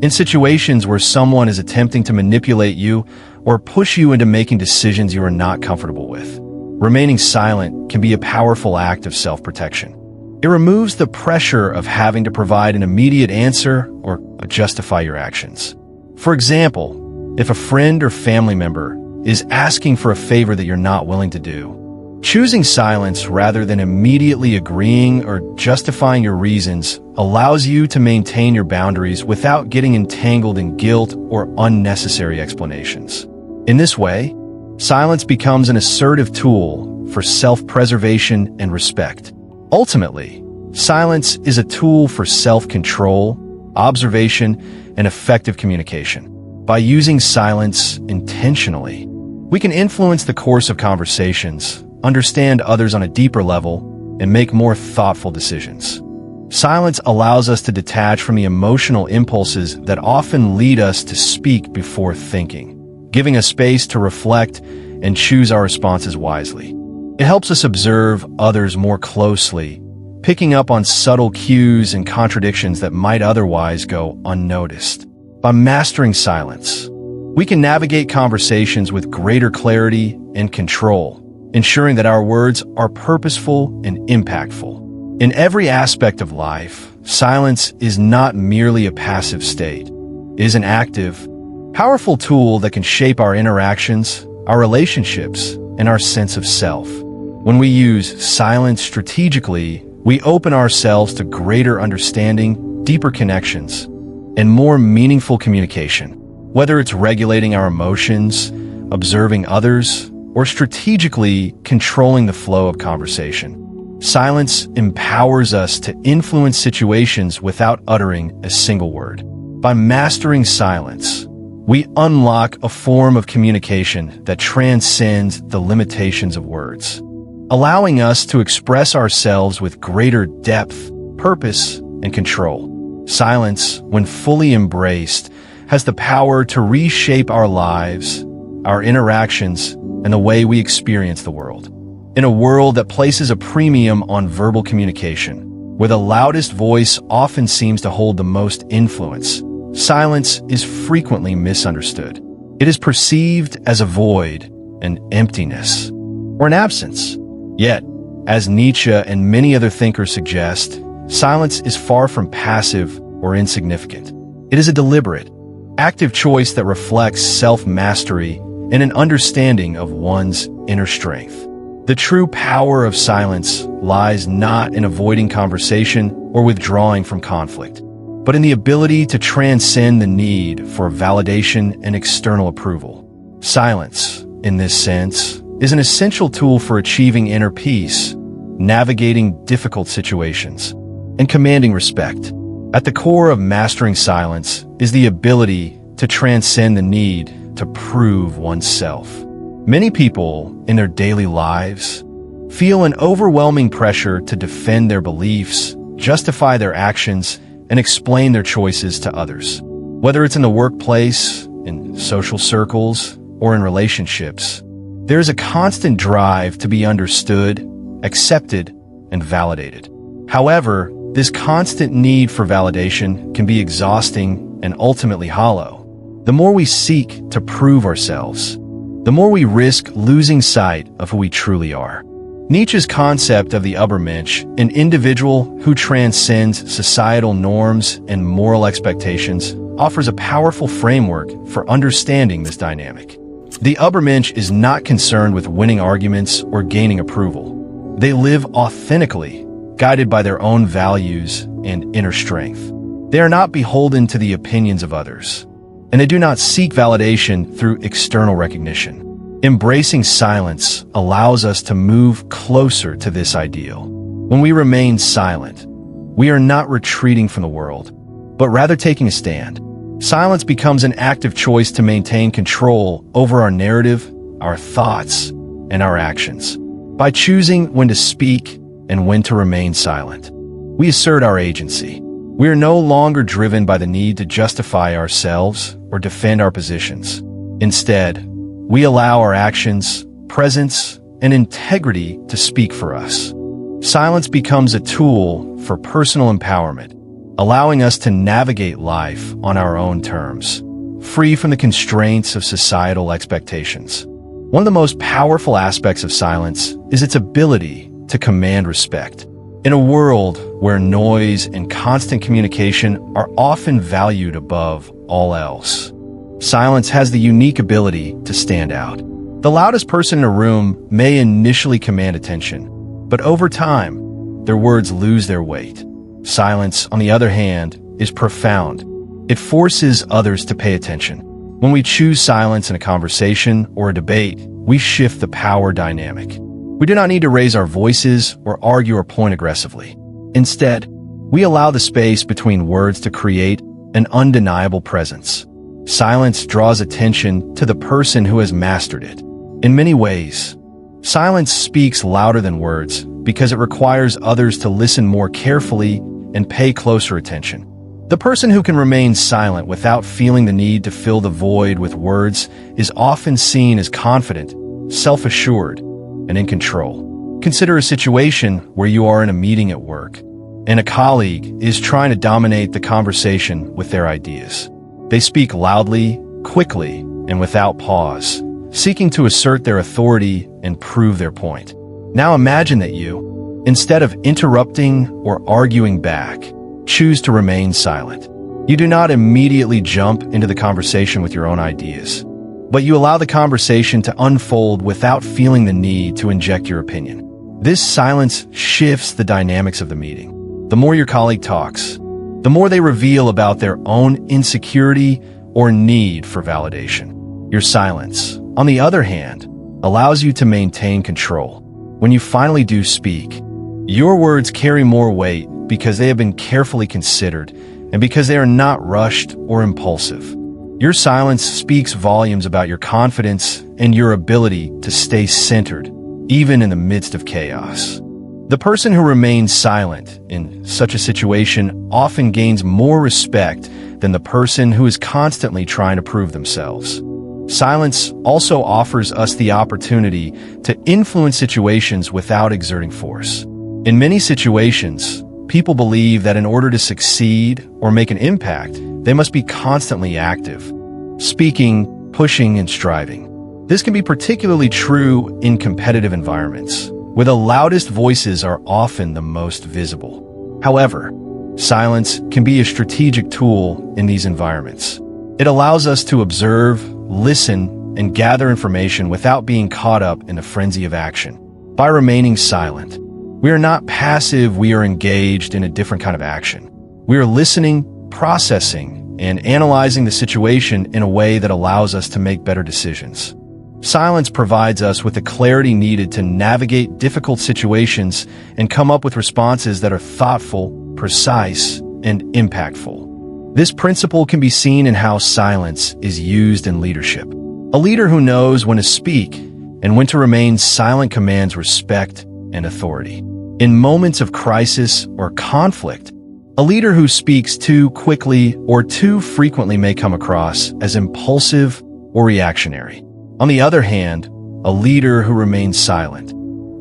In situations where someone is attempting to manipulate you or push you into making decisions you are not comfortable with, remaining silent can be a powerful act of self-protection. It removes the pressure of having to provide an immediate answer or justify your actions. For example, if a friend or family member is asking for a favor that you're not willing to do, Choosing silence rather than immediately agreeing or justifying your reasons allows you to maintain your boundaries without getting entangled in guilt or unnecessary explanations. In this way, silence becomes an assertive tool for self-preservation and respect. Ultimately, silence is a tool for self-control, observation, and effective communication. By using silence intentionally, we can influence the course of conversations, understand others on a deeper level, and make more thoughtful decisions. Silence allows us to detach from the emotional impulses that often lead us to speak before thinking, giving us space to reflect and choose our responses wisely. It helps us observe others more closely, picking up on subtle cues and contradictions that might otherwise go unnoticed. By mastering silence, we can navigate conversations with greater clarity and control, ensuring that our words are purposeful and impactful. In every aspect of life, silence is not merely a passive state. It is an active, powerful tool that can shape our interactions, our relationships, and our sense of self. When we use silence strategically, we open ourselves to greater understanding, deeper connections, and more meaningful communication. Whether it's regulating our emotions, observing others, or strategically controlling the flow of conversation, silence empowers us to influence situations without uttering a single word. By mastering silence, we unlock a form of communication that transcends the limitations of words, allowing us to express ourselves with greater depth, purpose, and control. Silence, when fully embraced, has the power to reshape our lives, our interactions, and the way we experience the world. In a world that places a premium on verbal communication, where the loudest voice often seems to hold the most influence, silence is frequently misunderstood. It is perceived as a void, an emptiness, or an absence. Yet, as Nietzsche and many other thinkers suggest, silence is far from passive or insignificant. It is a deliberate, active choice that reflects self-mastery and an understanding of one's inner strength. The true power of silence lies not in avoiding conversation or withdrawing from conflict, but in the ability to transcend the need for validation and external approval. Silence, in this sense, is an essential tool for achieving inner peace, navigating difficult situations, and commanding respect. At the core of mastering silence is the ability to transcend the need to prove oneself. Many people, in their daily lives, feel an overwhelming pressure to defend their beliefs, justify their actions, and explain their choices to others. Whether it's in the workplace, in social circles, or in relationships, there is a constant drive to be understood, accepted, and validated. However, this constant need for validation can be exhausting and ultimately hollow. The more we seek to prove ourselves, the more we risk losing sight of who we truly are. Nietzsche's concept of the Übermensch, an individual who transcends societal norms and moral expectations, offers a powerful framework for understanding this dynamic. The Übermensch is not concerned with winning arguments or gaining approval. They live authentically, guided by their own values and inner strength. They are not beholden to the opinions of others, and they do not seek validation through external recognition. Embracing silence allows us to move closer to this ideal. When we remain silent, we are not retreating from the world, but rather taking a stand. Silence becomes an active choice to maintain control over our narrative, our thoughts, and our actions. By choosing when to speak and when to remain silent, we assert our agency. We are no longer driven by the need to justify ourselves or defend our positions. Instead, we allow our actions, presence, and integrity to speak for us. Silence becomes a tool for personal empowerment, allowing us to navigate life on our own terms, free from the constraints of societal expectations. One of the most powerful aspects of silence is its ability to command respect. In a world where noise and constant communication are often valued above all else, silence has the unique ability to stand out. The loudest person in a room may initially command attention, but over time, their words lose their weight. Silence, on the other hand, is profound. It forces others to pay attention. When we choose silence in a conversation or a debate, we shift the power dynamic. We do not need to raise our voices or argue our point aggressively. Instead, we allow the space between words to create an undeniable presence. Silence draws attention to the person who has mastered it. In many ways, silence speaks louder than words because it requires others to listen more carefully and pay closer attention. The person who can remain silent without feeling the need to fill the void with words is often seen as confident, self-assured, and in control. Consider a situation where you are in a meeting at work, and a colleague is trying to dominate the conversation with their ideas. They speak loudly, quickly, and without pause, seeking to assert their authority and prove their point. Now imagine that you, instead of interrupting or arguing back, choose to remain silent. You do not immediately jump into the conversation with your own ideas, but you allow the conversation to unfold without feeling the need to inject your opinion. This silence shifts the dynamics of the meeting. The more your colleague talks, the more they reveal about their own insecurity or need for validation. Your silence, on the other hand, allows you to maintain control. When you finally do speak, your words carry more weight because they have been carefully considered and because they are not rushed or impulsive. Your silence speaks volumes about your confidence and your ability to stay centered, even in the midst of chaos. The person who remains silent in such a situation often gains more respect than the person who is constantly trying to prove themselves. Silence also offers us the opportunity to influence situations without exerting force. In many situations, people believe that in order to succeed or make an impact, they must be constantly active, speaking, pushing, and striving. This can be particularly true in competitive environments, where the loudest voices are often the most visible. However, silence can be a strategic tool in these environments. It allows us to observe, listen, and gather information without being caught up in the frenzy of action. By remaining silent, we are not passive, we are engaged in a different kind of action. We are listening, processing, and analyzing the situation in a way that allows us to make better decisions. Silence provides us with the clarity needed to navigate difficult situations and come up with responses that are thoughtful, precise, and impactful. This principle can be seen in how silence is used in leadership. A leader who knows when to speak and when to remain silent commands respect and authority. In moments of crisis or conflict, a leader who speaks too quickly or too frequently may come across as impulsive or reactionary. On the other hand, a leader who remains silent,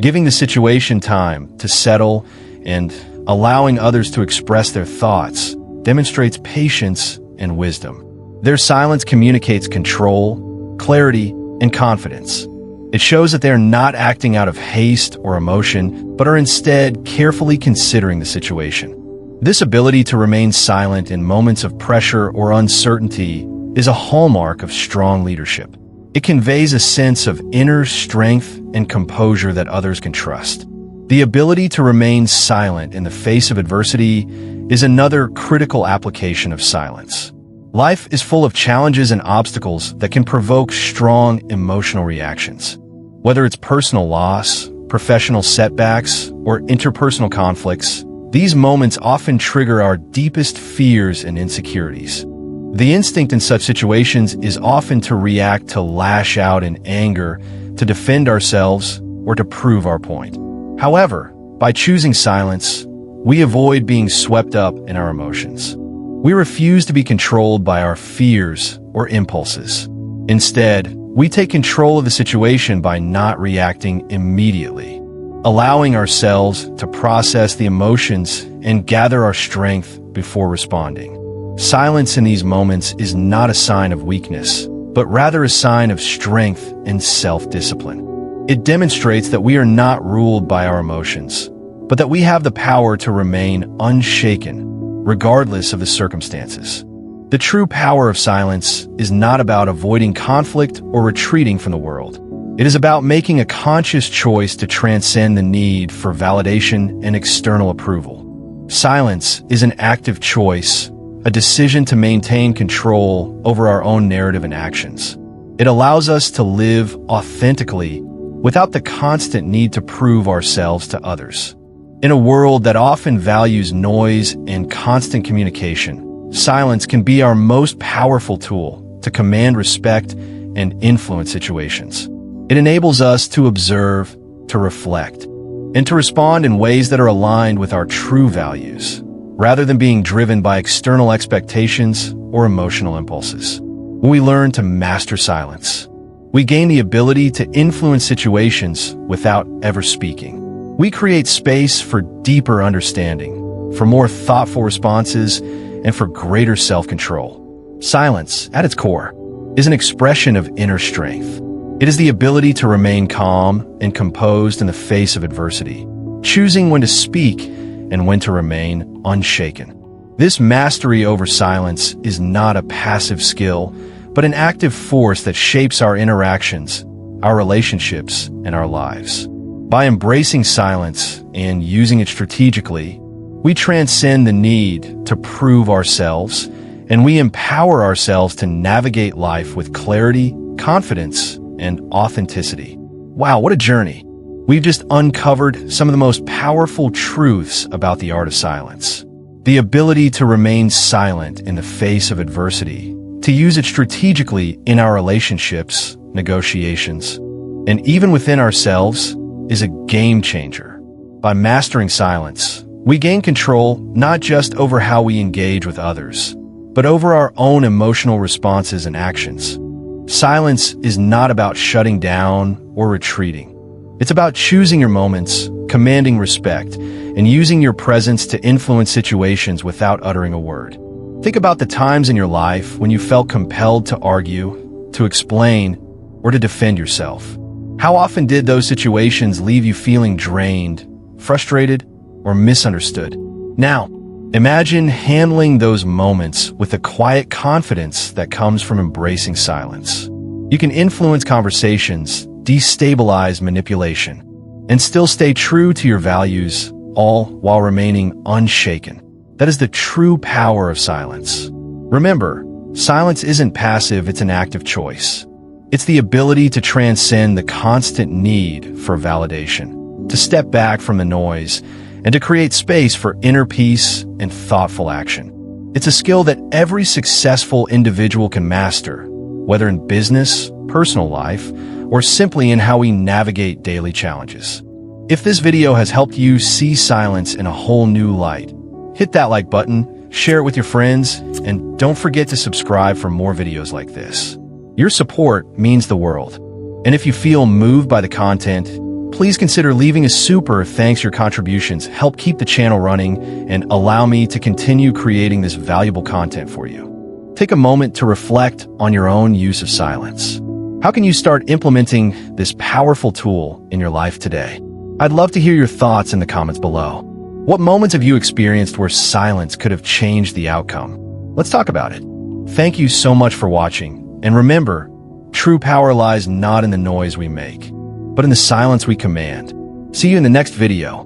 giving the situation time to settle and allowing others to express their thoughts, demonstrates patience and wisdom. Their silence communicates control, clarity, and confidence. It shows that they are not acting out of haste or emotion, but are instead carefully considering the situation. This ability to remain silent in moments of pressure or uncertainty is a hallmark of strong leadership. It conveys a sense of inner strength and composure that others can trust. The ability to remain silent in the face of adversity is another critical application of silence. Life is full of challenges and obstacles that can provoke strong emotional reactions. Whether it's personal loss, professional setbacks, or interpersonal conflicts, these moments often trigger our deepest fears and insecurities. The instinct in such situations is often to react, to lash out in anger, to defend ourselves, or to prove our point. However, by choosing silence, we avoid being swept up in our emotions. We refuse to be controlled by our fears or impulses. Instead, we take control of the situation by not reacting immediately, allowing ourselves to process the emotions and gather our strength before responding. Silence in these moments is not a sign of weakness, but rather a sign of strength and self-discipline. It demonstrates that we are not ruled by our emotions, but that we have the power to remain unshaken, regardless of the circumstances. The true power of silence is not about avoiding conflict or retreating from the world. It is about making a conscious choice to transcend the need for validation and external approval. Silence is an active choice, a decision to maintain control over our own narrative and actions. It allows us to live authentically without the constant need to prove ourselves to others. In a world that often values noise and constant communication, silence can be our most powerful tool to command respect and influence situations. It enables us to observe, to reflect, and to respond in ways that are aligned with our true values, rather than being driven by external expectations or emotional impulses. When we learn to master silence, we gain the ability to influence situations without ever speaking. We create space for deeper understanding, for more thoughtful responses, and for greater self-control. Silence, at its core, is an expression of inner strength. It is the ability to remain calm and composed in the face of adversity, choosing when to speak and when to remain unshaken. This mastery over silence is not a passive skill, but an active force that shapes our interactions, our relationships, and our lives. By embracing silence and using it strategically, we transcend the need to prove ourselves, and we empower ourselves to navigate life with clarity, confidence, and authenticity. Wow, what a journey! We've just uncovered some of the most powerful truths about the art of silence. The ability to remain silent in the face of adversity, to use it strategically in our relationships, negotiations, and even within ourselves, is a game changer. By mastering silence, we gain control not just over how we engage with others, but over our own emotional responses and actions. Silence is not about shutting down or retreating. It's about choosing your moments, commanding respect, and using your presence to influence situations without uttering a word. Think about the times in your life when you felt compelled to argue, to explain, or to defend yourself. How often did those situations leave you feeling drained, frustrated, or misunderstood? Now, imagine handling those moments with the quiet confidence that comes from embracing silence. You can influence conversations, destabilize manipulation, and still stay true to your values, all while remaining unshaken. That is the true power of silence. Remember, silence isn't passive, it's an active choice. It's the ability to transcend the constant need for validation, to step back from the noise, and to create space for inner peace and thoughtful action. It's a skill that every successful individual can master, whether in business, personal life, or simply in how we navigate daily challenges. If this video has helped you see silence in a whole new light, hit that like button, share it with your friends, and don't forget to subscribe for more videos like this. Your support means the world. And if you feel moved by the content, please consider leaving a super thanks. Your contributions help keep the channel running and allow me to continue creating this valuable content for you. Take a moment to reflect on your own use of silence. How can you start implementing this powerful tool in your life today? I'd love to hear your thoughts in the comments below. What moments have you experienced where silence could have changed the outcome? Let's talk about it. Thank you so much for watching. And remember, true power lies not in the noise we make, but in the silence we command. See you in the next video.